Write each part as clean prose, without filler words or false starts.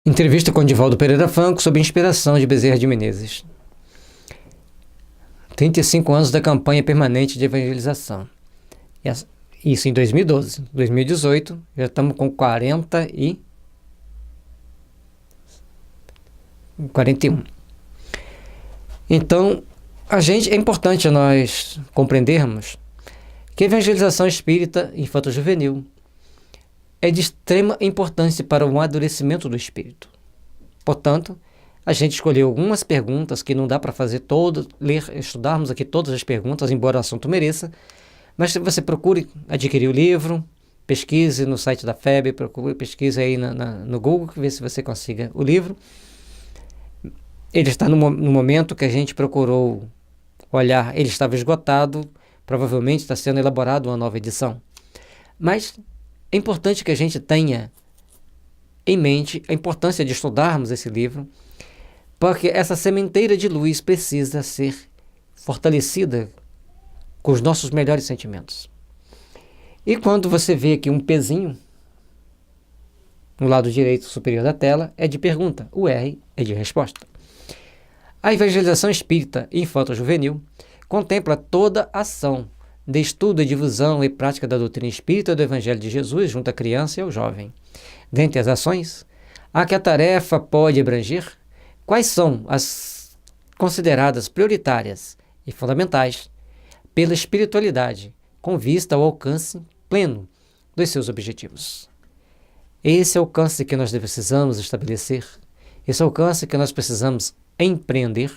Entrevista com Divaldo Pereira Franco sob inspiração de Bezerra de Menezes. 35 anos da campanha permanente de evangelização. Isso em 2012. 2018, já estamos com 41. Então, é importante nós compreendermos que a evangelização espírita infanto-juvenil é de extrema importância para o amadurecimento do espírito. Portanto, a gente escolheu algumas perguntas que não dá para fazer estudarmos aqui todas as perguntas, embora o assunto mereça, mas você procure adquirir o livro, pesquise no site da FEB, pesquise aí no Google, ver se você consiga o livro. Ele está no momento que a gente procurou olhar, ele estava esgotado, provavelmente está sendo elaborado uma nova edição. Mas é importante que a gente tenha em mente a importância de estudarmos esse livro, porque essa sementeira de luz precisa ser fortalecida com os nossos melhores sentimentos. E quando você vê aqui um pezinho no lado direito superior da tela, é de pergunta, o R é de resposta. A evangelização espírita infanto-juvenil contempla toda a ação de estudo, difusão e prática da doutrina espírita do Evangelho de Jesus junto à criança e ao jovem. Dentre as ações, a que a tarefa pode abranger, quais são as consideradas prioritárias e fundamentais pela espiritualidade, com vista ao alcance pleno dos seus objetivos. Esse alcance que nós precisamos estabelecer, esse alcance que nós precisamos empreender,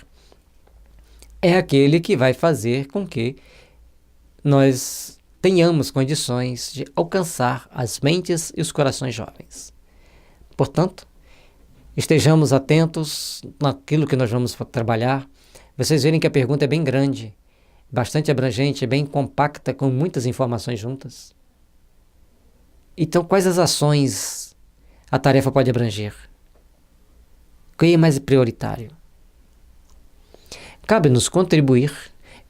é aquele que vai fazer com que nós tenhamos condições de alcançar as mentes e os corações jovens. Portanto, estejamos atentos naquilo que nós vamos trabalhar. Vocês verem que a pergunta é bem grande, bastante abrangente, bem compacta, com muitas informações juntas. Então, quais as ações a tarefa pode abranger? O que é mais prioritário? Cabe-nos contribuir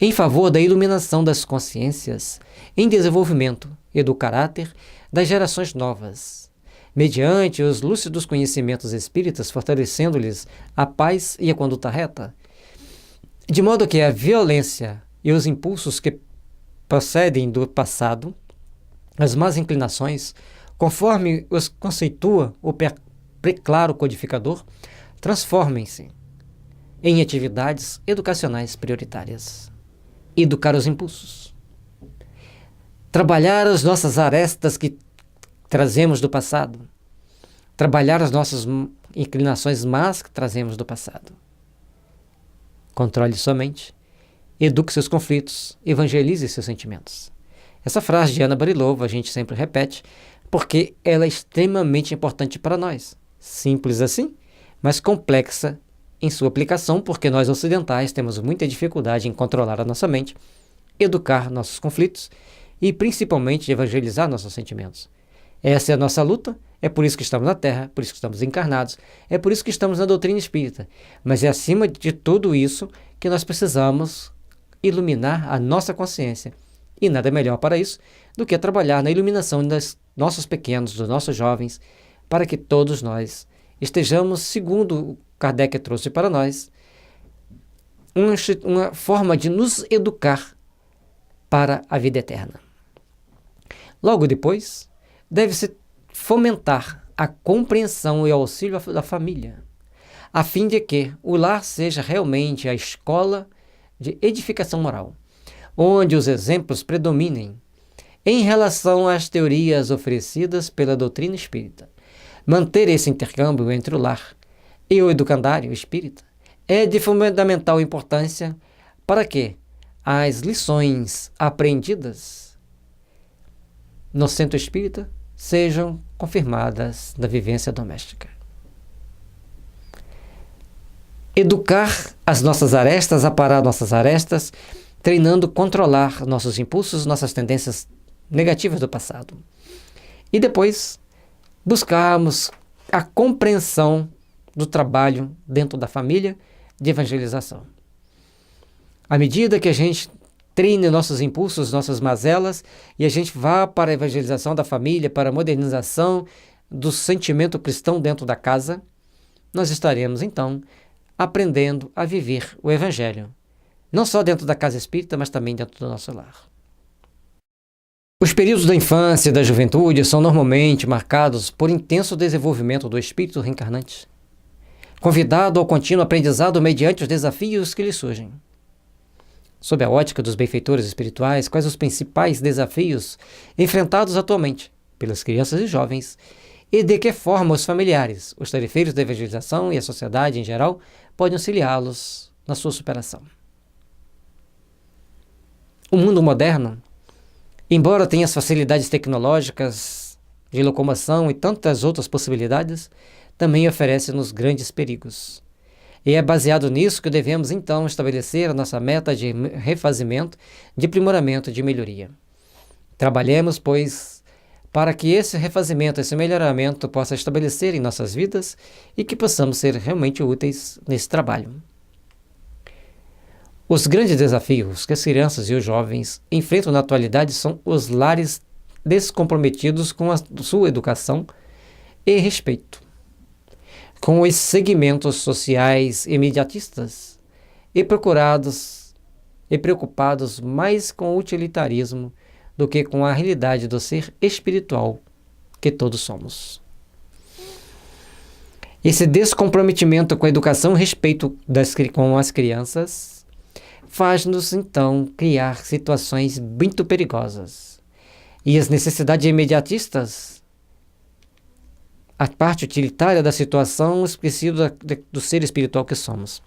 em favor da iluminação das consciências em desenvolvimento e do caráter das gerações novas, mediante os lúcidos conhecimentos espíritas, fortalecendo-lhes a paz e a conduta reta, de modo que a violência e os impulsos que procedem do passado, as más inclinações, conforme os conceitua o preclaro codificador, transformem-se em atividades educacionais prioritárias. Educar os impulsos. Trabalhar as nossas arestas que trazemos do passado. Trabalhar as nossas inclinações más que trazemos do passado. Controle sua mente. Eduque seus conflitos. Evangelize seus sentimentos. Essa frase de Ana Barilova a gente sempre repete, porque ela é extremamente importante para nós. Simples assim, mas complexa em sua aplicação, porque nós ocidentais temos muita dificuldade em controlar a nossa mente, educar nossos conflitos e principalmente evangelizar nossos sentimentos. Essa é a nossa luta, é por isso que estamos na Terra, por isso que estamos encarnados, é por isso que estamos na doutrina espírita. Mas é acima de tudo isso que nós precisamos iluminar a nossa consciência. E nada melhor para isso do que trabalhar na iluminação dos nossos pequenos, dos nossos jovens, para que todos nós estejamos, segundo Kardec trouxe para nós, uma forma de nos educar para a vida eterna. Logo depois, deve-se fomentar a compreensão e o auxílio da família, a fim de que o lar seja realmente a escola de edificação moral, onde os exemplos predominem em relação às teorias oferecidas pela doutrina espírita. Manter esse intercâmbio entre o lar e o educandário espírita é de fundamental importância para que as lições aprendidas no centro espírita sejam confirmadas na vivência doméstica. Educar as nossas arestas, aparar nossas arestas, treinando controlar nossos impulsos, nossas tendências negativas do passado. E depois buscarmos a compreensão do trabalho dentro da família de evangelização. À medida que a gente treine nossos impulsos, nossas mazelas, e a gente vá para a evangelização da família, para a modernização do sentimento cristão dentro da casa, nós estaremos, então, aprendendo a viver o Evangelho, não só dentro da casa espírita, mas também dentro do nosso lar. Os períodos da infância e da juventude são normalmente marcados por intenso desenvolvimento do espírito reencarnante, convidado ao contínuo aprendizado mediante os desafios que lhe surgem. Sob a ótica dos benfeitores espirituais, quais os principais desafios enfrentados atualmente pelas crianças e jovens, e de que forma os familiares, os tarefeiros da evangelização e a sociedade em geral podem auxiliá-los na sua superação? O mundo moderno, embora tenha as facilidades tecnológicas de locomoção e tantas outras possibilidades, também oferece-nos grandes perigos. E é baseado nisso que devemos, então, estabelecer a nossa meta de refazimento, de aprimoramento e de melhoria. Trabalhemos, pois, para que esse refazimento, esse melhoramento possa estabelecer em nossas vidas e que possamos ser realmente úteis nesse trabalho. Os grandes desafios que as crianças e os jovens enfrentam na atualidade são os lares descomprometidos com a sua educação e respeito, com os segmentos sociais imediatistas e preocupados mais com o utilitarismo do que com a realidade do ser espiritual que todos somos. Esse descomprometimento com a educação e respeito com as crianças faz-nos, então, criar situações muito perigosas. E as necessidades imediatistas, a parte utilitária da situação, esquecido do ser espiritual que somos.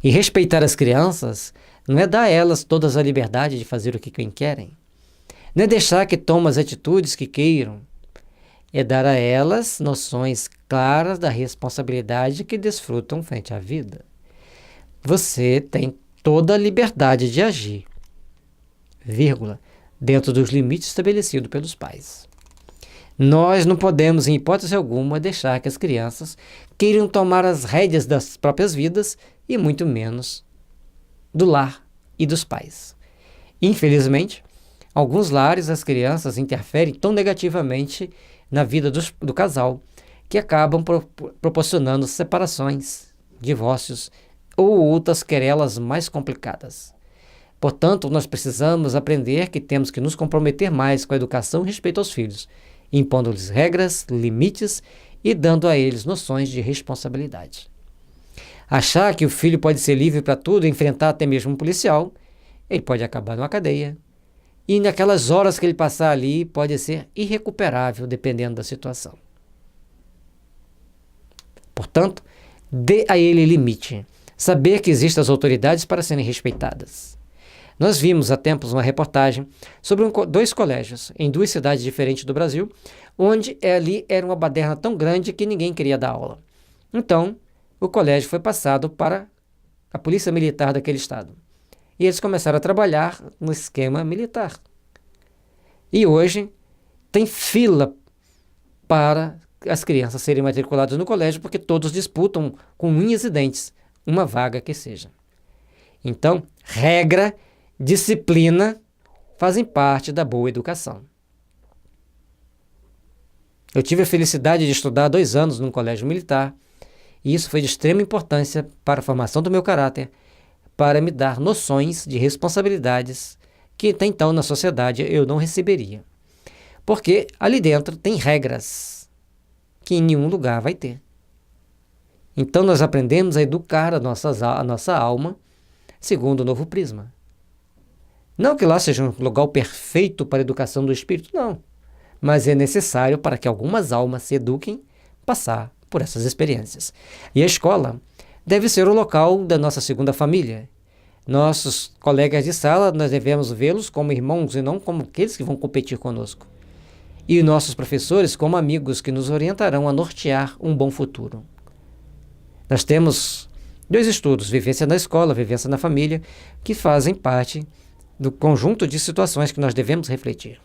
E respeitar as crianças não é dar a elas todas a liberdade de fazer o que bem querem. Não é deixar que tomem as atitudes que queiram. É dar a elas noções claras da responsabilidade que desfrutam frente à vida. Você tem toda a liberdade de agir, dentro dos limites estabelecidos pelos pais. Nós não podemos, em hipótese alguma, deixar que as crianças queiram tomar as rédeas das próprias vidas e muito menos do lar e dos pais. Infelizmente, alguns lares as crianças interferem tão negativamente na vida do casal que acabam proporcionando separações, divórcios ou outras querelas mais complicadas. Portanto, nós precisamos aprender que temos que nos comprometer mais com a educação e respeito aos filhos, impondo-lhes regras, limites e dando a eles noções de responsabilidade. Achar que o filho pode ser livre para tudo e enfrentar até mesmo um policial, ele pode acabar numa cadeia. E naquelas horas que ele passar ali, pode ser irrecuperável, dependendo da situação. Portanto, dê a ele limite. Saber que existem as autoridades para serem respeitadas. Nós vimos há tempos uma reportagem sobre dois colégios em duas cidades diferentes do Brasil, onde ali era uma baderna tão grande que ninguém queria dar aula. Então, o colégio foi passado para a polícia militar daquele estado. E eles começaram a trabalhar no esquema militar. E hoje tem fila para as crianças serem matriculadas no colégio, porque todos disputam com unhas e dentes uma vaga que seja. Então, regra, disciplina fazem parte da boa educação. Eu tive a felicidade de estudar 2 anos num colégio militar, e isso foi de extrema importância para a formação do meu caráter, para me dar noções de responsabilidades que até então na sociedade eu não receberia. Porque ali dentro tem regras que em nenhum lugar vai ter. Então nós aprendemos a educar a nossa alma segundo o novo prisma. Não que lá seja um lugar perfeito para a educação do espírito, não. Mas é necessário para que algumas almas se eduquem passar por essas experiências. E a escola deve ser o local da nossa segunda família. Nossos colegas de sala, nós devemos vê-los como irmãos e não como aqueles que vão competir conosco. E nossos professores como amigos que nos orientarão a nortear um bom futuro. Nós temos 2 estudos, vivência na escola, vivência na família, que fazem parte do conjunto de situações que nós devemos refletir.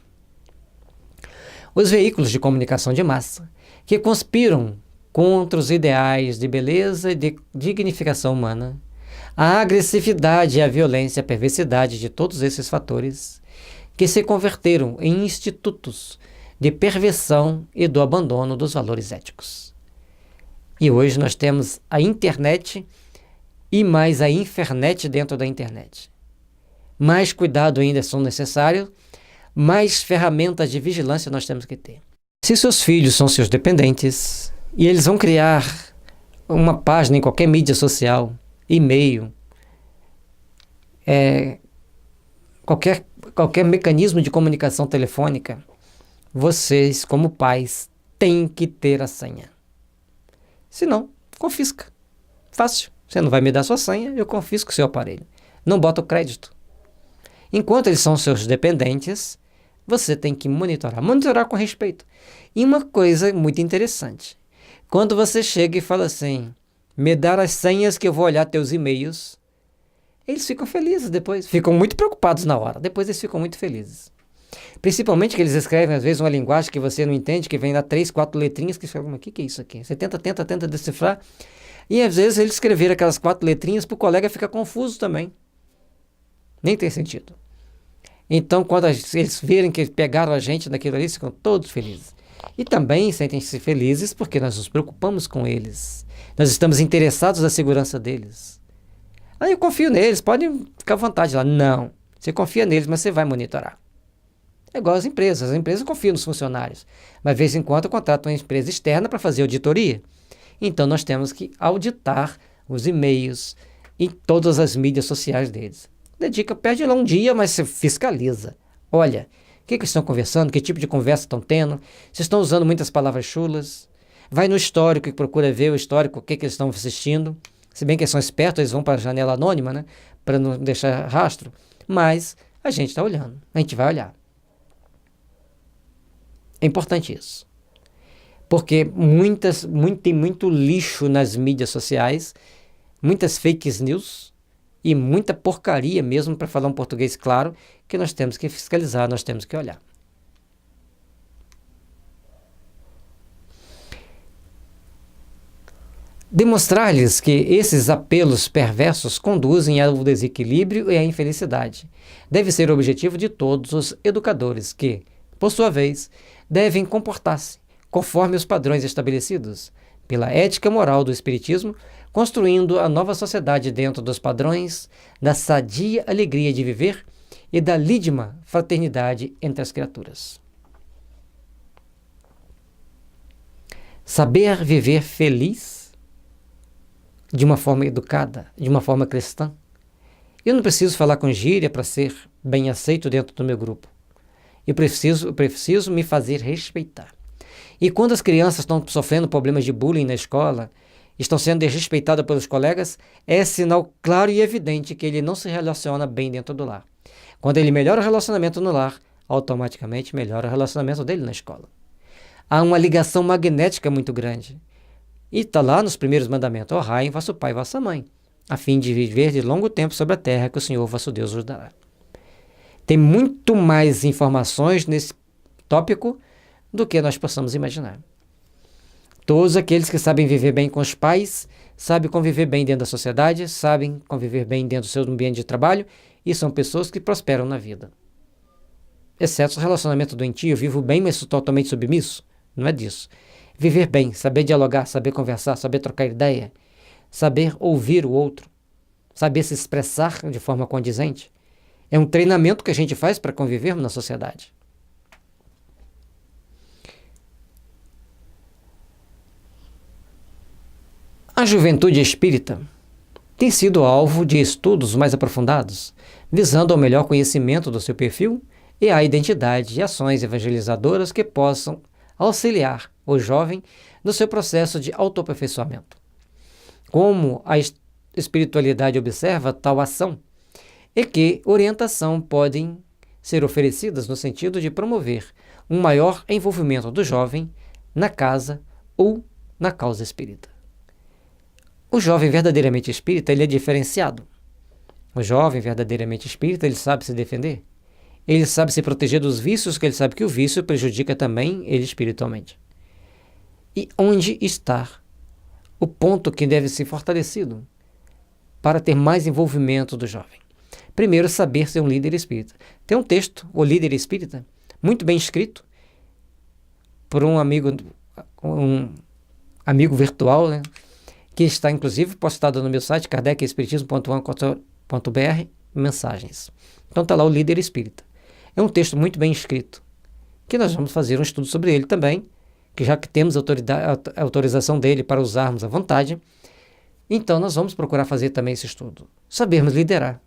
Os veículos de comunicação de massa, que conspiram contra os ideais de beleza e de dignificação humana, a agressividade, a violência, a perversidade de todos esses fatores, que se converteram em institutos de perversão e do abandono dos valores éticos. E hoje nós temos a internet e mais a infernet dentro da internet. Mais cuidado ainda são necessários, mais ferramentas de vigilância nós temos que ter. Se seus filhos são seus dependentes e eles vão criar uma página em qualquer mídia social, e-mail, qualquer mecanismo de comunicação telefônica, vocês, como pais, têm que ter a senha. Senão, confisca. Fácil. Você não vai me dar sua senha, eu confisco o seu aparelho. Não bota o crédito. Enquanto eles são seus dependentes, você tem que monitorar. Monitorar com respeito. E uma coisa muito interessante. Quando você chega e fala assim, me dar as senhas que eu vou olhar teus e-mails, eles ficam felizes depois. Ficam muito preocupados na hora. Depois eles ficam muito felizes. Principalmente que eles escrevem, às vezes, uma linguagem que você não entende, que vem lá 3, 4 letrinhas, que você fala, o que é isso aqui? Você tenta decifrar. E às vezes eles escreveram aquelas 4 letrinhas para o colega ficar confuso também. Nem tem sentido. Então, quando eles virem que pegaram a gente daquilo ali, eles ficam todos felizes. E também sentem-se felizes porque nós nos preocupamos com eles. Nós estamos interessados na segurança deles. Aí eu confio neles, podem ficar à vontade lá. Não, você confia neles, mas você vai monitorar. É igual as empresas confiam nos funcionários, mas de vez em quando contratam uma empresa externa para fazer auditoria. Então nós temos que auditar os e-mails e todas as mídias sociais deles. Perde lá um dia, mas você fiscaliza. Olha, o que eles estão conversando, que tipo de conversa estão tendo, se estão usando muitas palavras chulas. Vai no histórico e procura ver o histórico, o que eles estão assistindo. Se bem que eles são espertos, eles vão para a janela anônima, né, para não deixar rastro. Mas a gente está olhando, a gente vai olhar. É importante isso. Porque tem muito lixo nas mídias sociais, muitas fake news e muita porcaria mesmo, para falar um português claro, que nós temos que fiscalizar, nós temos que olhar. Demonstrar-lhes que esses apelos perversos conduzem ao desequilíbrio e à infelicidade deve ser o objetivo de todos os educadores que, por sua vez, devem comportar-se conforme os padrões estabelecidos pela ética moral do Espiritismo, construindo a nova sociedade dentro dos padrões da sadia alegria de viver e da lídima fraternidade entre as criaturas. Saber viver feliz de uma forma educada, de uma forma cristã. Eu não preciso falar com gíria para ser bem aceito dentro do meu grupo. Eu preciso me fazer respeitar. E quando as crianças estão sofrendo problemas de bullying na escola, estão sendo desrespeitadas pelos colegas, é sinal claro e evidente que ele não se relaciona bem dentro do lar. Quando ele melhora o relacionamento no lar, automaticamente melhora o relacionamento dele na escola. Há uma ligação magnética muito grande. E está lá nos primeiros mandamentos: honrai vosso pai e vossa mãe, a fim de viver de longo tempo sobre a terra que o Senhor vosso Deus vos dará. Tem muito mais informações nesse tópico do que nós possamos imaginar. Todos aqueles que sabem viver bem com os pais, sabem conviver bem dentro da sociedade, sabem conviver bem dentro do seu ambiente de trabalho e são pessoas que prosperam na vida. Exceto o relacionamento doentio, eu vivo bem, mas sou totalmente submisso. Não é disso. Viver bem, saber dialogar, saber conversar, saber trocar ideia, saber ouvir o outro, saber se expressar de forma condizente. É um treinamento que a gente faz para convivermos na sociedade. A juventude espírita tem sido alvo de estudos mais aprofundados, visando ao melhor conhecimento do seu perfil e à identidade e ações evangelizadoras que possam auxiliar o jovem no seu processo de autoaperfeiçoamento. Como a espiritualidade observa tal ação e que orientação podem ser oferecidas no sentido de promover um maior envolvimento do jovem na casa ou na causa espírita. O jovem verdadeiramente espírita, ele é diferenciado. O jovem verdadeiramente espírita, ele sabe se defender. Ele sabe se proteger dos vícios, porque ele sabe que o vício prejudica também ele espiritualmente. E onde está o ponto que deve ser fortalecido para ter mais envolvimento do jovem? Primeiro, saber ser um líder espírita. Tem um texto, O Líder Espírita, muito bem escrito, por um amigo, um amigo virtual, né? Que está inclusive postado no meu site, kardecespiritismo.com.br, mensagens. Então está lá o líder espírita. É um texto muito bem escrito, que nós vamos fazer um estudo sobre ele também, que já que temos a autorização dele para usarmos à vontade, então nós vamos procurar fazer também esse estudo. Sabermos liderar.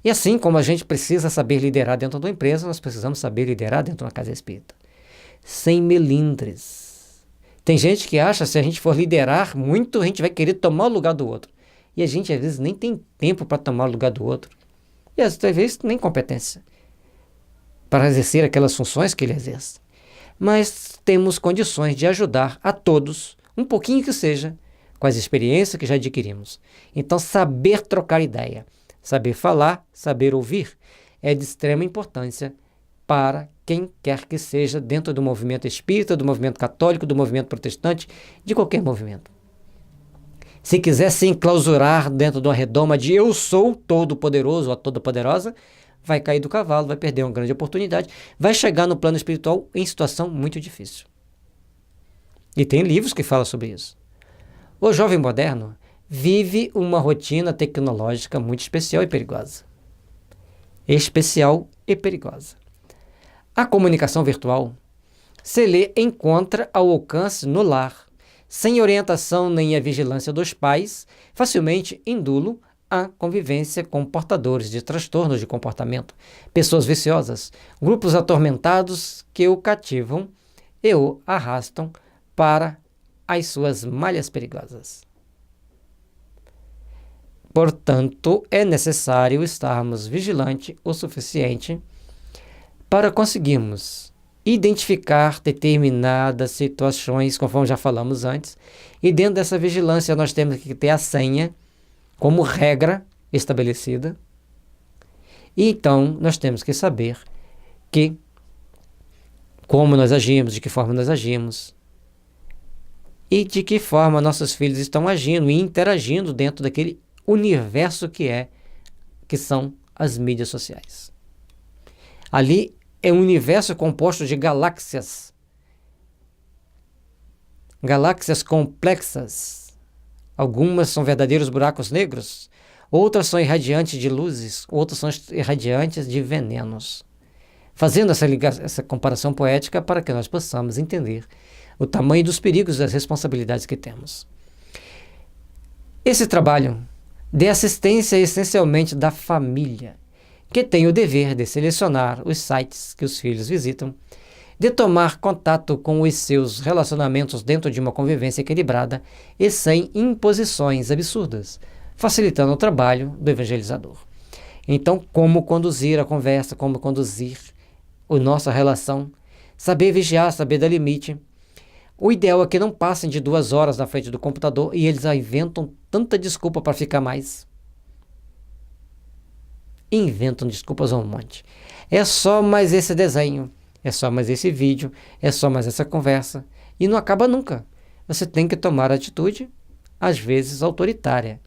E assim como a gente precisa saber liderar dentro de uma empresa, nós precisamos saber liderar dentro de uma casa espírita. Sem melindres. Tem gente que acha que se a gente for liderar muito, a gente vai querer tomar o lugar do outro. E a gente às vezes nem tem tempo para tomar o lugar do outro. E às vezes nem competência para exercer aquelas funções que ele exerce. Mas temos condições de ajudar a todos, um pouquinho que seja, com as experiências que já adquirimos. Então, saber trocar ideia, saber falar, saber ouvir, é de extrema importância para quem quer que seja dentro do movimento espírita, do movimento católico, do movimento protestante, de qualquer movimento. Se quiser se enclausurar dentro de uma redoma de eu sou todo-poderoso ou toda-poderosa, vai cair do cavalo, vai perder uma grande oportunidade, vai chegar no plano espiritual em situação muito difícil. E tem livros que falam sobre isso. O jovem moderno vive uma rotina tecnológica muito especial e perigosa. Especial e perigosa. A comunicação virtual se lhe encontra ao alcance no lar, sem orientação nem a vigilância dos pais, facilmente indulo a convivência com portadores de transtornos de comportamento, pessoas viciosas, grupos atormentados que o cativam e o arrastam para as suas malhas perigosas. Portanto, é necessário estarmos vigilantes o suficiente para conseguirmos identificar determinadas situações, conforme já falamos antes, e dentro dessa vigilância nós temos que ter a senha como regra estabelecida, e então nós temos que saber que como nós agimos, de que forma nós agimos, e de que forma nossos filhos estão agindo e interagindo dentro daquele universo que são as mídias sociais. Ali é um universo composto de galáxias complexas. Algumas são verdadeiros buracos negros, outras são irradiantes de luzes, outras são irradiantes de venenos. Fazendo essa comparação poética para que nós possamos entender o tamanho dos perigos e das responsabilidades que temos. Esse trabalho de assistência é essencialmente da família, que tem o dever de selecionar os sites que os filhos visitam, de tomar contato com os seus relacionamentos dentro de uma convivência equilibrada e sem imposições absurdas, facilitando o trabalho do evangelizador. Então, como conduzir a conversa, como conduzir a nossa relação, saber vigiar, saber dar limite. O ideal é que não passem de 2 horas na frente do computador e eles inventam tanta desculpa para ficar mais. Inventam desculpas a um monte. É só mais esse desenho, é só mais esse vídeo, é só mais essa conversa. E não acaba nunca. Você tem que tomar atitude, às vezes autoritária.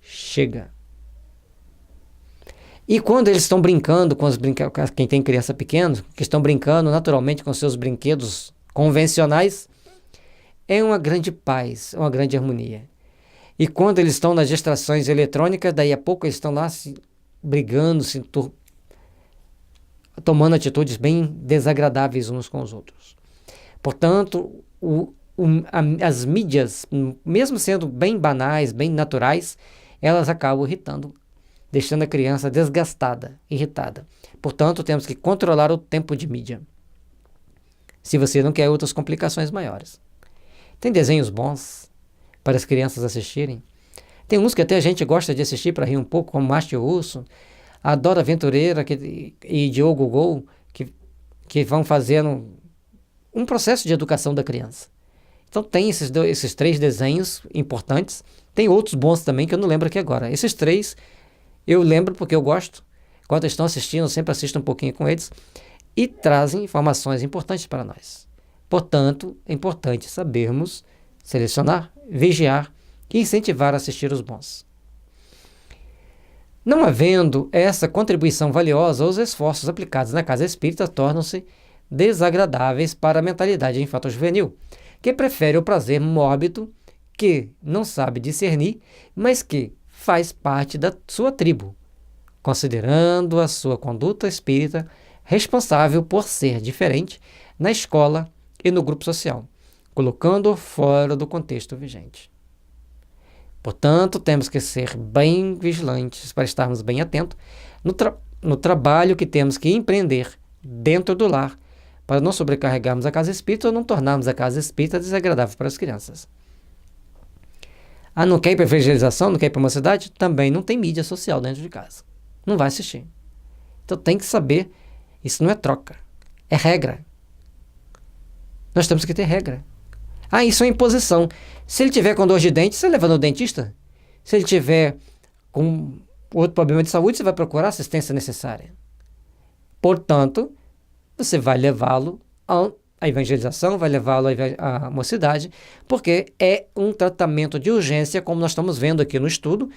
Chega. E quando eles estão brincando com quem tem criança pequena, que estão brincando naturalmente com seus brinquedos convencionais, é uma grande paz, uma grande harmonia. E quando eles estão nas distrações eletrônicas, daí a pouco eles estão lá brigando, tomando atitudes bem desagradáveis uns com os outros. Portanto, as mídias, mesmo sendo bem banais, bem naturais, elas acabam irritando, deixando a criança desgastada, irritada. Portanto, temos que controlar o tempo de mídia, se você não quer outras complicações maiores. Tem desenhos bons para as crianças assistirem. Tem uns que até a gente gosta de assistir para rir um pouco, como Márcio Russo, a Dora Aventureira e Diogo Gol, que vão fazendo um processo de educação da criança. Então tem esses 3 desenhos importantes. Tem outros bons também que eu não lembro aqui agora. Esses 3 eu lembro porque eu gosto. Quando estão assistindo, eu sempre assisto um pouquinho com eles. E trazem informações importantes para nós. Portanto, é importante sabermos selecionar, vigiar e incentivar a assistir os bons. Não havendo essa contribuição valiosa, os esforços aplicados na casa espírita tornam-se desagradáveis para a mentalidade infanto-juvenil, que prefere o prazer mórbido, que não sabe discernir, mas que faz parte da sua tribo, considerando a sua conduta espírita responsável por ser diferente na escola e no grupo social, colocando-o fora do contexto vigente. Portanto, temos que ser bem vigilantes para estarmos bem atentos no trabalho que temos que empreender dentro do lar, para não sobrecarregarmos a casa espírita ou não tornarmos a casa espírita desagradável para as crianças. Não quer ir para evangelização, não quer ir para uma cidade? Também não tem mídia social dentro de casa. Não vai assistir. Então tem que saber, isso não é troca, é regra. Nós temos que ter regra. Isso é imposição. Se ele tiver com dor de dente, você leva no dentista. Se ele tiver com outro problema de saúde, você vai procurar a assistência necessária. Portanto, você vai levá-lo à evangelização, vai levá-lo à mocidade, porque é um tratamento de urgência, como nós estamos vendo aqui no estudo,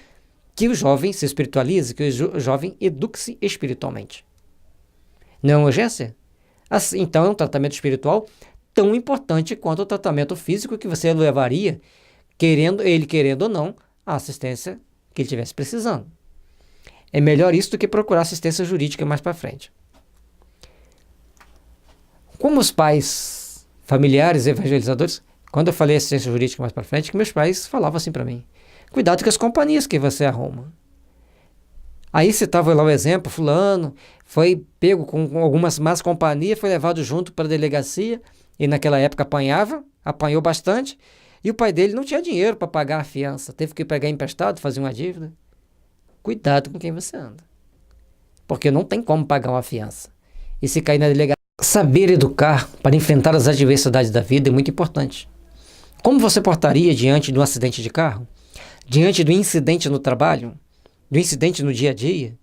que o jovem se espiritualize, que o jovem eduque-se espiritualmente. Não é uma urgência? Então é um tratamento espiritual tão importante quanto o tratamento físico que você levaria, querendo ou não, a assistência que ele estivesse precisando. É melhor isso do que procurar assistência jurídica mais para frente. Como os pais familiares evangelizadores, quando eu falei assistência jurídica mais para frente, que meus pais falavam assim para mim: cuidado com as companhias que você arruma. Aí citava lá o exemplo, fulano foi pego com algumas más companhias, foi levado junto para a delegacia, e naquela época apanhou bastante, e o pai dele não tinha dinheiro para pagar a fiança, teve que pegar emprestado, fazer uma dívida. Cuidado com quem você anda, porque não tem como pagar uma fiança. E se cair na delegacia, saber educar para enfrentar as adversidades da vida é muito importante. Como você portaria diante de um acidente de carro? Diante do incidente no trabalho? Do incidente no dia a dia?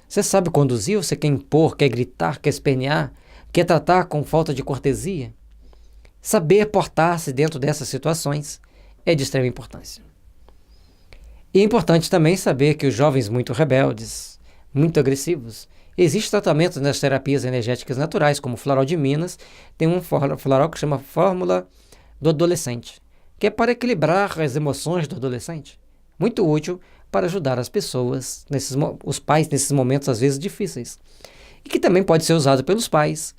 Você sabe conduzir? Você quer impor, quer gritar, quer espernear? Quer tratar com falta de cortesia? Saber portar-se dentro dessas situações é de extrema importância. E é importante também saber que os jovens muito rebeldes, muito agressivos, existe tratamento nas terapias energéticas naturais, como o Floral de Minas, tem um floral que chama Fórmula do Adolescente, que é para equilibrar as emoções do adolescente. Muito útil para ajudar as pessoas, os pais nesses momentos às vezes difíceis. E que também pode ser usado pelos pais,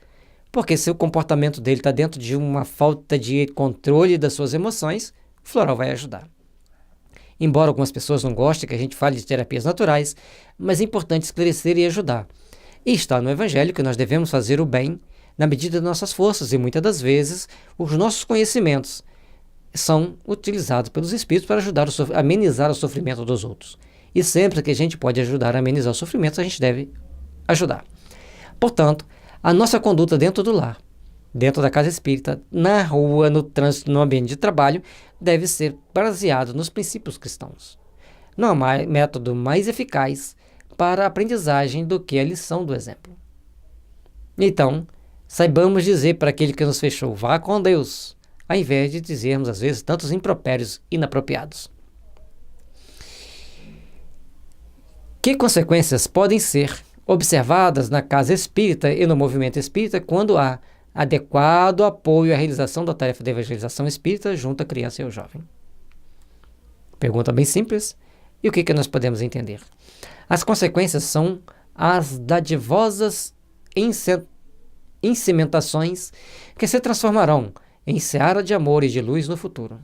porque se o comportamento dele está dentro de uma falta de controle das suas emoções, o floral vai ajudar. Embora algumas pessoas não gostem que a gente fale de terapias naturais, mas é importante esclarecer e ajudar. E está no Evangelho que nós devemos fazer o bem na medida de nossas forças, e muitas das vezes os nossos conhecimentos são utilizados pelos Espíritos para ajudar a amenizar o sofrimento dos outros. E sempre que a gente pode ajudar a amenizar o sofrimento, a gente deve ajudar. Portanto, a nossa conduta dentro do lar, dentro da casa espírita, na rua, no trânsito, no ambiente de trabalho, deve ser baseado nos princípios cristãos. Não há método mais eficaz para a aprendizagem do que a lição do exemplo. Então, saibamos dizer para aquele que nos fechou: vá com Deus, ao invés de dizermos às vezes tantos impropérios inapropriados. Que consequências podem ser observadas na casa espírita e no movimento espírita quando há adequado apoio à realização da tarefa de evangelização espírita junto à criança e ao jovem? Pergunta bem simples. E o que nós podemos entender? As consequências são as dadivosas incimentações que se transformarão em seara de amor e de luz no futuro,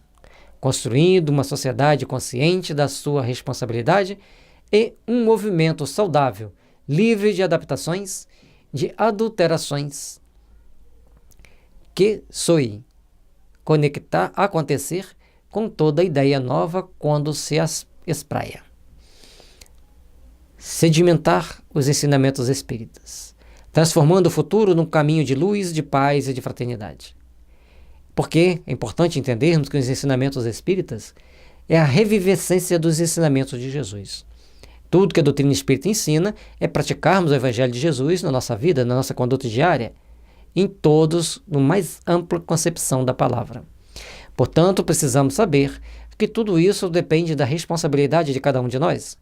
construindo uma sociedade consciente da sua responsabilidade e um movimento saudável, livre de adaptações, de adulterações, que soe conectar, acontecer com toda ideia nova quando se espraia. Sedimentar os ensinamentos espíritas, transformando o futuro num caminho de luz, de paz e de fraternidade. Porque é importante entendermos que os ensinamentos espíritas é a revivescência dos ensinamentos de Jesus. Tudo que a doutrina espírita ensina é praticarmos o Evangelho de Jesus na nossa vida, na nossa conduta diária, em todos, no mais ampla concepção da palavra. Portanto, precisamos saber que tudo isso depende da responsabilidade de cada um de nós.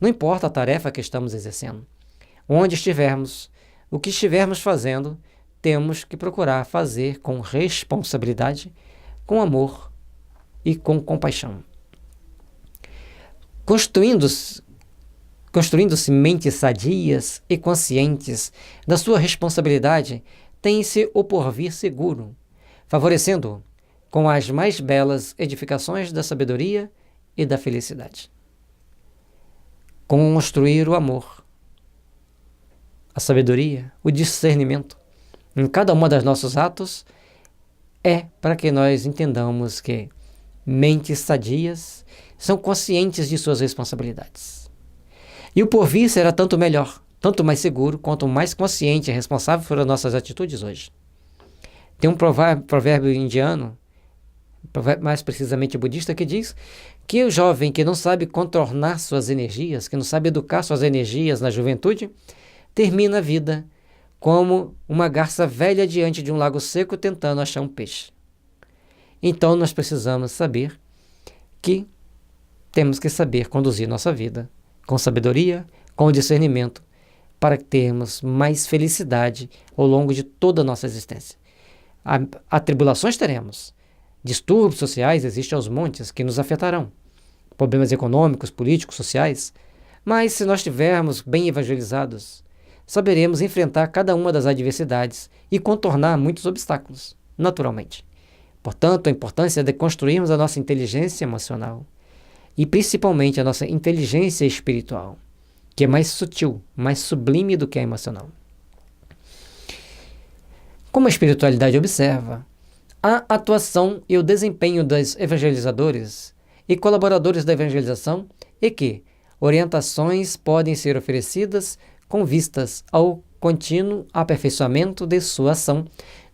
Não importa a tarefa que estamos exercendo, onde estivermos, o que estivermos fazendo, temos que procurar fazer com responsabilidade, com amor e com compaixão. Construindo-se mentes sadias e conscientes da sua responsabilidade, tem-se o porvir seguro, favorecendo-o com as mais belas edificações da sabedoria e da felicidade. Construir o amor, a sabedoria, o discernimento em cada um dos nossos atos é para que nós entendamos que mentes sadias são conscientes de suas responsabilidades. E o porvir será tanto melhor, tanto mais seguro, quanto mais consciente e responsável foram as nossas atitudes hoje. Tem um provérbio indiano, mais precisamente budista, que diz que o jovem que não sabe contornar suas energias, que não sabe educar suas energias na juventude, termina a vida como uma garça velha diante de um lago seco tentando achar um peixe. Então nós precisamos saber que temos que saber conduzir nossa vida com sabedoria, com discernimento, para termos mais felicidade ao longo de toda a nossa existência. Atribulações teremos, distúrbios sociais existem aos montes que nos afetarão, problemas econômicos, políticos, sociais, mas se nós estivermos bem evangelizados, saberemos enfrentar cada uma das adversidades e contornar muitos obstáculos, naturalmente. Portanto, a importância de construirmos a nossa inteligência emocional e principalmente a nossa inteligência espiritual, que é mais sutil, mais sublime do que a emocional. Como a espiritualidade observa, a atuação e o desempenho dos evangelizadores e colaboradores da evangelização é que orientações podem ser oferecidas com vistas ao contínuo aperfeiçoamento de sua ação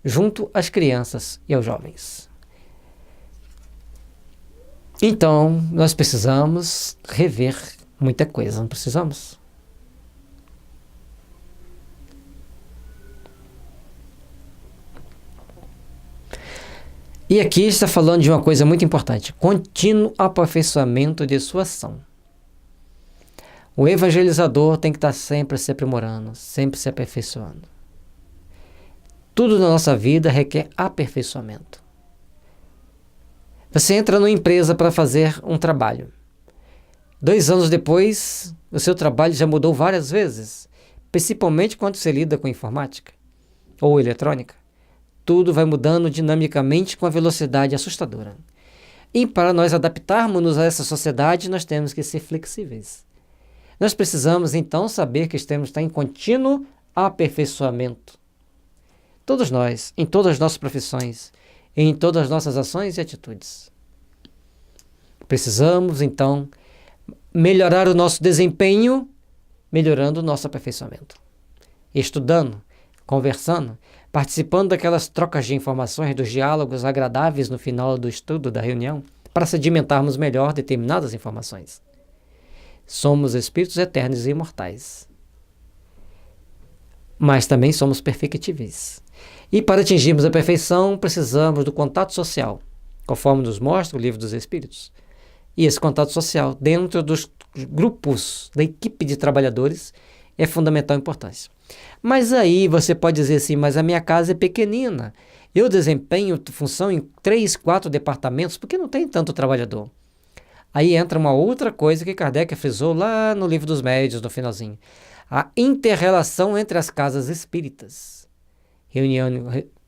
junto às crianças e aos jovens. Então, nós precisamos rever muita coisa, não precisamos? E aqui está falando de uma coisa muito importante: contínuo aperfeiçoamento de sua ação. O evangelizador tem que estar sempre se aprimorando, sempre se aperfeiçoando. Tudo na nossa vida requer aperfeiçoamento. Você entra numa empresa para fazer um trabalho. 2 anos depois, o seu trabalho já mudou várias vezes, principalmente quando você lida com informática ou eletrônica. Tudo vai mudando dinamicamente com a velocidade assustadora. E para nós adaptarmos a essa sociedade, nós temos que ser flexíveis. Nós precisamos, então, saber que temos que estar em contínuo aperfeiçoamento. Todos nós, em todas as nossas profissões, em todas as nossas ações e atitudes. Precisamos, então, melhorar o nosso desempenho, melhorando o nosso aperfeiçoamento. Estudando, conversando, participando daquelas trocas de informações, dos diálogos agradáveis no final do estudo, da reunião, para sedimentarmos melhor determinadas informações. Somos espíritos eternos e imortais. Mas também somos perfectíveis. E para atingirmos a perfeição, precisamos do contato social, conforme nos mostra o Livro dos Espíritos. E esse contato social, dentro dos grupos da equipe de trabalhadores, é fundamental importância. Mas aí você pode dizer assim, mas a minha casa é pequenina, eu desempenho função em 3, 4 departamentos, porque não tem tanto trabalhador. Aí entra uma outra coisa que Kardec frisou lá no Livro dos Médiuns, no finalzinho. A inter-relação entre as casas espíritas.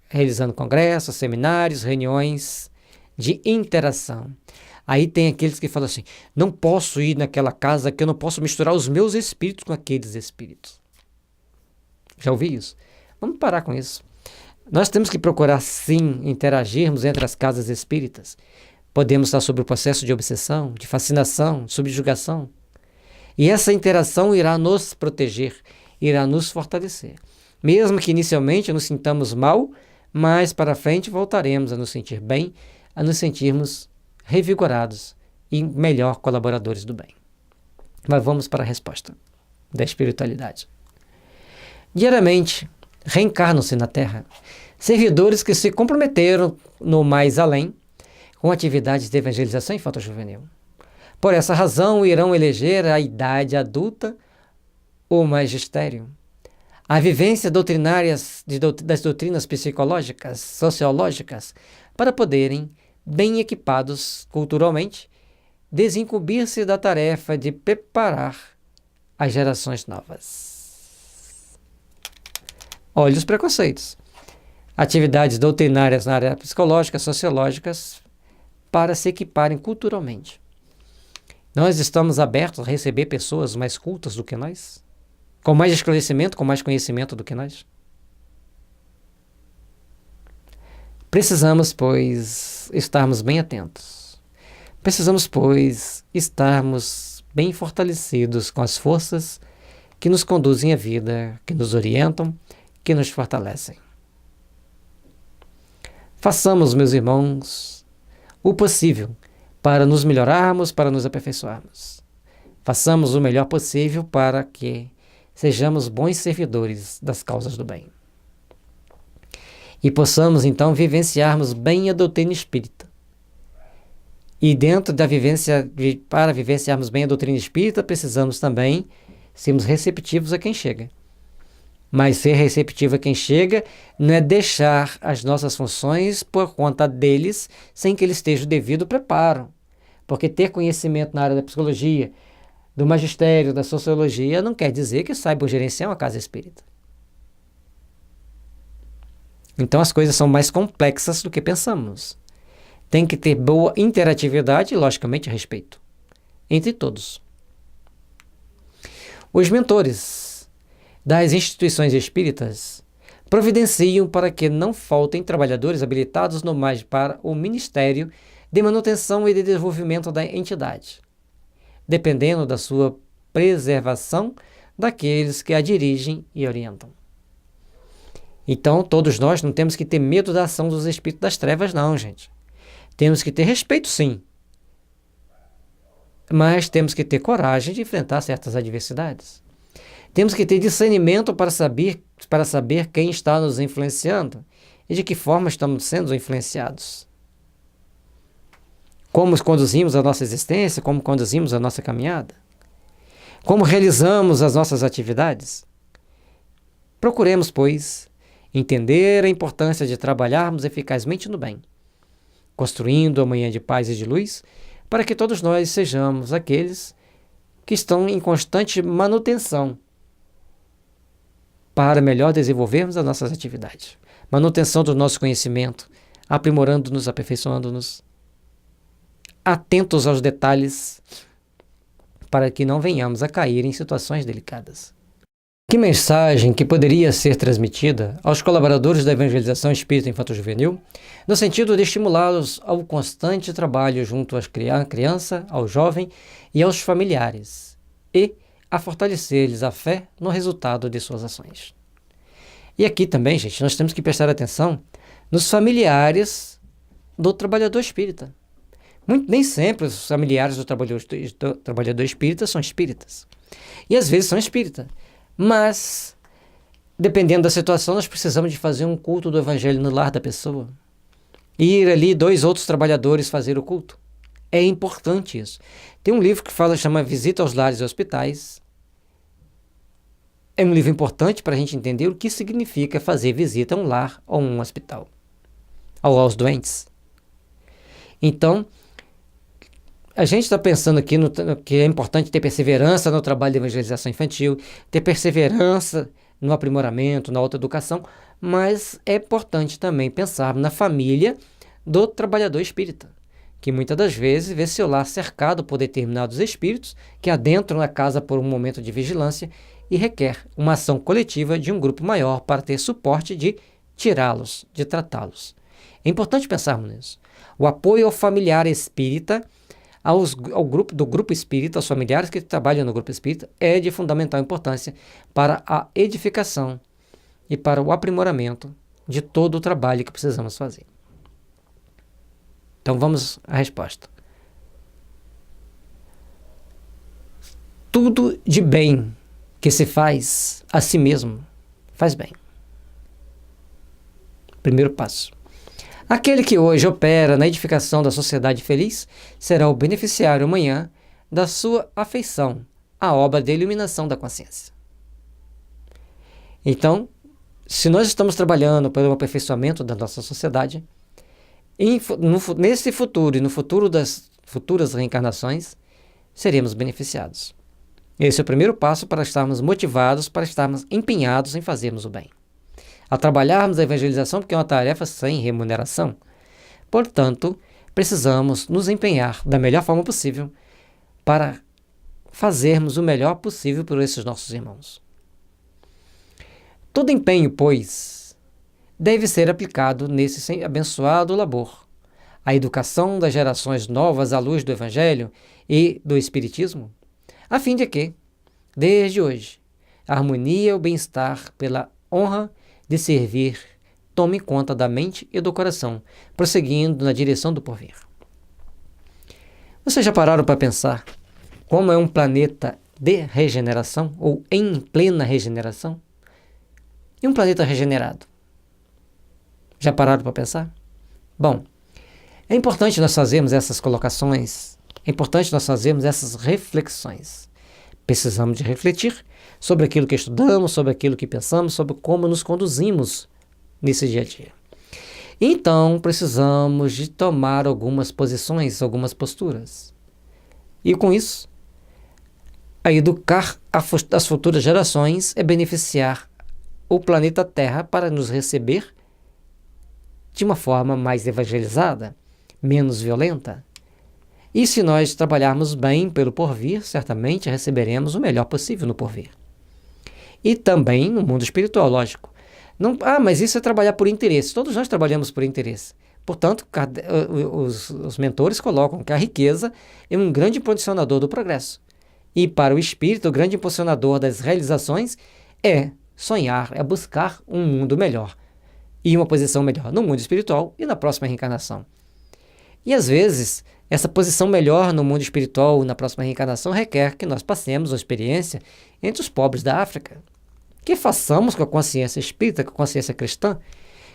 Realizando congressos, seminários, reuniões de interação. Aí tem aqueles que falam assim, não posso ir naquela casa que eu não posso misturar os meus espíritos com aqueles espíritos. Já ouvi isso? Vamos parar com isso. Nós temos que procurar, sim, interagirmos entre as casas espíritas. Podemos estar sob o processo de obsessão, de fascinação, subjugação. E essa interação irá nos proteger, irá nos fortalecer. Mesmo que inicialmente nos sintamos mal, mais para frente voltaremos a nos sentir bem, a nos sentirmos revigorados e melhor colaboradores do bem. Mas vamos para a resposta da espiritualidade. Diariamente, reencarnam-se na Terra servidores que se comprometeram no mais além com atividades de evangelização infanto-juvenil. Por essa razão, irão eleger a idade adulta o magistério, A vivência doutrinárias das doutrinas psicológicas, sociológicas, para poderem, bem equipados culturalmente, desincumbir-se da tarefa de preparar as gerações novas. Olha os preconceitos. Atividades doutrinárias na área psicológica, sociológicas, para se equiparem culturalmente. Nós estamos abertos a receber pessoas mais cultas do que nós? Com mais esclarecimento, com mais conhecimento do que nós? Precisamos, pois, estarmos bem atentos. Precisamos, pois, estarmos bem fortalecidos com as forças que nos conduzem à vida, que nos orientam, que nos fortalecem. Façamos, meus irmãos, o possível para nos melhorarmos, para nos aperfeiçoarmos. Façamos o melhor possível para que sejamos bons servidores das causas do bem. E possamos, então, vivenciarmos bem a doutrina espírita. E dentro da vivência, para vivenciarmos bem a doutrina espírita, precisamos também sermos receptivos a quem chega. Mas ser receptivo a quem chega não é deixar as nossas funções por conta deles sem que eles estejam o devido preparo. Porque ter conhecimento na área da psicologia, do magistério, da sociologia, não quer dizer que saibam gerenciar uma casa espírita. Então as coisas são mais complexas do que pensamos. Tem que ter boa interatividade e, logicamente, respeito entre todos. Os mentores das instituições espíritas providenciam para que não faltem trabalhadores habilitados no mais para o Ministério de Manutenção e de Desenvolvimento da entidade, dependendo da sua preservação daqueles que a dirigem e orientam. Então, todos nós não temos que ter medo da ação dos espíritos das trevas, não, gente. Temos que ter respeito, sim. Mas temos que ter coragem de enfrentar certas adversidades. Temos que ter discernimento para saber quem está nos influenciando e de que forma estamos sendo influenciados. Como conduzimos a nossa existência, como conduzimos a nossa caminhada. Como realizamos as nossas atividades. Procuremos, pois, entender a importância de trabalharmos eficazmente no bem, construindo amanhã de paz e de luz, para que todos nós sejamos aqueles que estão em constante manutenção para melhor desenvolvermos as nossas atividades. Manutenção do nosso conhecimento, aprimorando-nos, aperfeiçoando-nos, atentos aos detalhes, para que não venhamos a cair em situações delicadas. Que mensagem que poderia ser transmitida aos colaboradores da evangelização espírita infanto-juvenil, no sentido de estimulá-los ao constante trabalho junto à criança, ao jovem e aos familiares, e a fortalecer-lhes a fé no resultado de suas ações. E aqui também, gente, nós temos que prestar atenção nos familiares do trabalhador espírita. Nem sempre os familiares do trabalhador espírita são espíritas. E às vezes são espíritas. Mas, dependendo da situação, nós precisamos de fazer um culto do evangelho no lar da pessoa. Ir ali 2 outros trabalhadores fazer o culto. É importante isso. Tem um livro que chama Visita aos Lares e Hospitais. É um livro importante para a gente entender o que significa fazer visita a um lar ou um hospital. Ou aos doentes. Então, a gente está pensando aqui que é importante ter perseverança no trabalho de evangelização infantil, ter perseverança no aprimoramento, na autoeducação, mas é importante também pensar na família do trabalhador espírita, que muitas das vezes vê seu lar cercado por determinados espíritos que adentram a casa por um momento de vigilância e requer uma ação coletiva de um grupo maior para ter suporte de tirá-los, de tratá-los. É importante pensarmos nisso. O apoio ao familiar espírita, ao grupo espírita, aos familiares que trabalham no grupo espírita, é de fundamental importância para a edificação e para o aprimoramento de todo o trabalho que precisamos fazer. Então vamos à resposta. Tudo de bem que se faz a si mesmo, faz bem. Primeiro passo. Aquele que hoje opera na edificação da sociedade feliz será o beneficiário amanhã da sua afeição à obra de iluminação da consciência. Então, se nós estamos trabalhando pelo aperfeiçoamento da nossa sociedade, nesse futuro e no futuro das futuras reencarnações, seremos beneficiados. Esse é o primeiro passo para estarmos motivados, para estarmos empenhados em fazermos o bem. A trabalharmos a evangelização, porque é uma tarefa sem remuneração, portanto, precisamos nos empenhar da melhor forma possível para fazermos o melhor possível por esses nossos irmãos. Todo empenho, pois, deve ser aplicado nesse abençoado labor. A educação das gerações novas à luz do Evangelho e do Espiritismo, a fim de que, desde hoje, a harmonia e o bem-estar pela honra de servir tome conta da mente e do coração, prosseguindo na direção do porvir. Vocês já pararam para pensar como é um planeta de regeneração ou em plena regeneração? E um planeta regenerado? Já pararam para pensar? Bom, é importante nós fazermos essas colocações, é importante nós fazermos essas reflexões. Precisamos de refletir sobre aquilo que estudamos, sobre aquilo que pensamos, sobre como nos conduzimos nesse dia a dia. Então, precisamos de tomar algumas posições, algumas posturas. E com isso, a educar as futuras gerações é beneficiar o planeta Terra para nos receber de uma forma mais evangelizada, menos violenta. E se nós trabalharmos bem pelo porvir, certamente receberemos o melhor possível no porvir. E também no mundo espiritual, lógico. Não, mas isso é trabalhar por interesse. Todos nós trabalhamos por interesse. Portanto, os mentores colocam que a riqueza é um grande impulsionador do progresso. E para o espírito, o grande impulsionador das realizações é sonhar, é buscar um mundo melhor. E uma posição melhor no mundo espiritual e na próxima reencarnação. E às vezes, essa posição melhor no mundo espiritual na próxima reencarnação requer que nós passemos uma experiência entre os pobres da África. Que façamos com a consciência espírita, com a consciência cristã,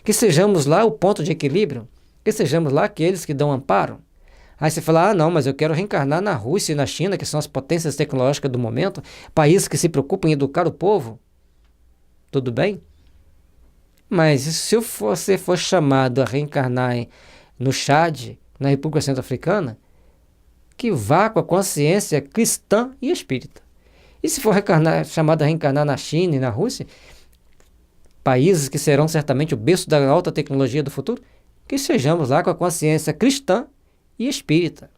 que sejamos lá o ponto de equilíbrio, que sejamos lá aqueles que dão amparo. Aí você fala, não, mas eu quero reencarnar na Rússia e na China, que são as potências tecnológicas do momento, países que se preocupam em educar o povo. Tudo bem? Mas se você for chamado a reencarnar no Chad, na República Centro-Africana, que vá com a consciência cristã e espírita. E se for chamado a reencarnar na China e na Rússia, países que serão certamente o berço da alta tecnologia do futuro, que sejamos lá com a consciência cristã e espírita.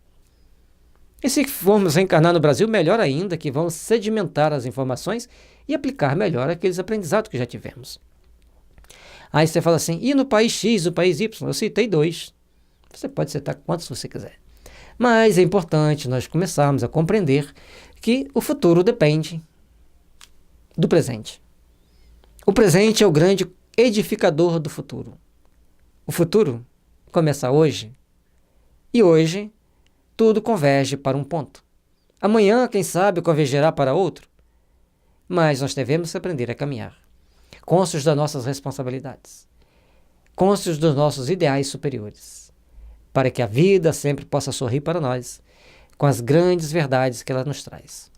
E se formos reencarnar no Brasil, melhor ainda, que vamos sedimentar as informações e aplicar melhor aqueles aprendizados que já tivemos. Aí você fala assim, e no país X, no país Y? Eu citei 2. Você pode citar quantos você quiser. Mas é importante nós começarmos a compreender que o futuro depende do presente. O presente é o grande edificador do futuro. O futuro começa hoje. E hoje, tudo converge para um ponto. Amanhã, quem sabe, convergerá para outro. Mas nós devemos aprender a caminhar, conscientes das nossas responsabilidades, conscientes dos nossos ideais superiores, para que a vida sempre possa sorrir para nós, com as grandes verdades que ela nos traz.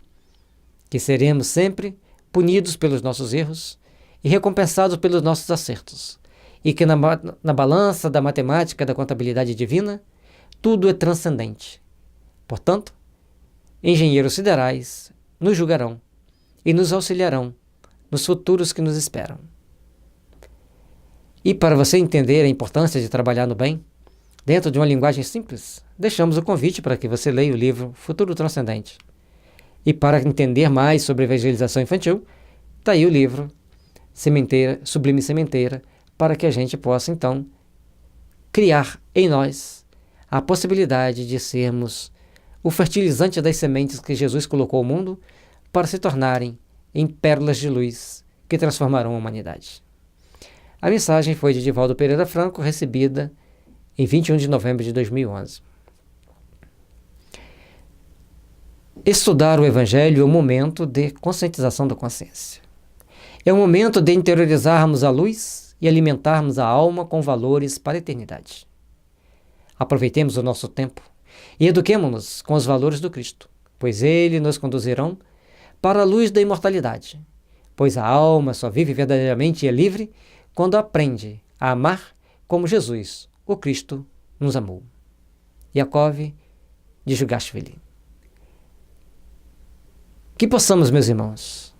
Que seremos sempre punidos pelos nossos erros e recompensados pelos nossos acertos. E que na balança da matemática da contabilidade divina, tudo é transcendente. Portanto, engenheiros siderais nos julgarão e nos auxiliarão nos futuros que nos esperam. E para você entender a importância de trabalhar no bem, dentro de uma linguagem simples, deixamos o convite para que você leia o livro Futuro Transcendente. E para entender mais sobre evangelização infantil, está aí o livro Sublime Sementeira, para que a gente possa, então, criar em nós a possibilidade de sermos o fertilizante das sementes que Jesus colocou ao mundo para se tornarem em pérolas de luz que transformarão a humanidade. A mensagem foi de Divaldo Pereira Franco, recebida em 21 de novembro de 2011. Estudar o Evangelho é um momento de conscientização da consciência. É um momento de interiorizarmos a luz e alimentarmos a alma com valores para a eternidade. Aproveitemos o nosso tempo e eduquemo-nos com os valores do Cristo, pois Ele nos conduzirão para a luz da imortalidade, pois a alma só vive verdadeiramente e é livre quando aprende a amar como Jesus, o Cristo, nos amou. Yakov de Jugashvili. Que possamos, meus irmãos,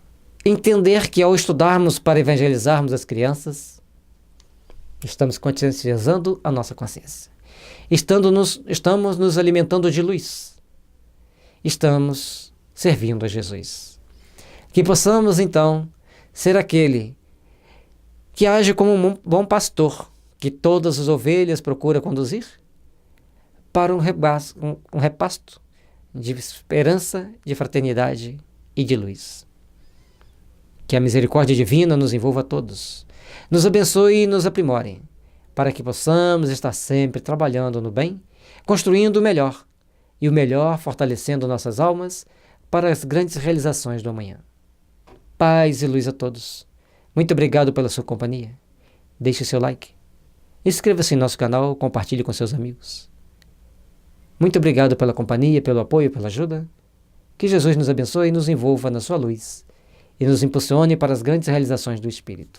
entender que ao estudarmos para evangelizarmos as crianças, estamos conscientizando a nossa consciência. Estamos nos alimentando de luz. Estamos servindo a Jesus. Que possamos, então, ser aquele que age como um bom pastor, que todas as ovelhas procura conduzir para um repasto de esperança, de fraternidade e de luz. Que a misericórdia divina nos envolva a todos, nos abençoe e nos aprimore, para que possamos estar sempre trabalhando no bem, construindo o melhor, e o melhor fortalecendo nossas almas para as grandes realizações do amanhã. Paz e luz a todos. Muito obrigado pela sua companhia. Deixe seu like. Inscreva-se em nosso canal, compartilhe com seus amigos. Muito obrigado pela companhia, pelo apoio, pela ajuda. Que Jesus nos abençoe e nos envolva na sua luz e nos impulsione para as grandes realizações do Espírito.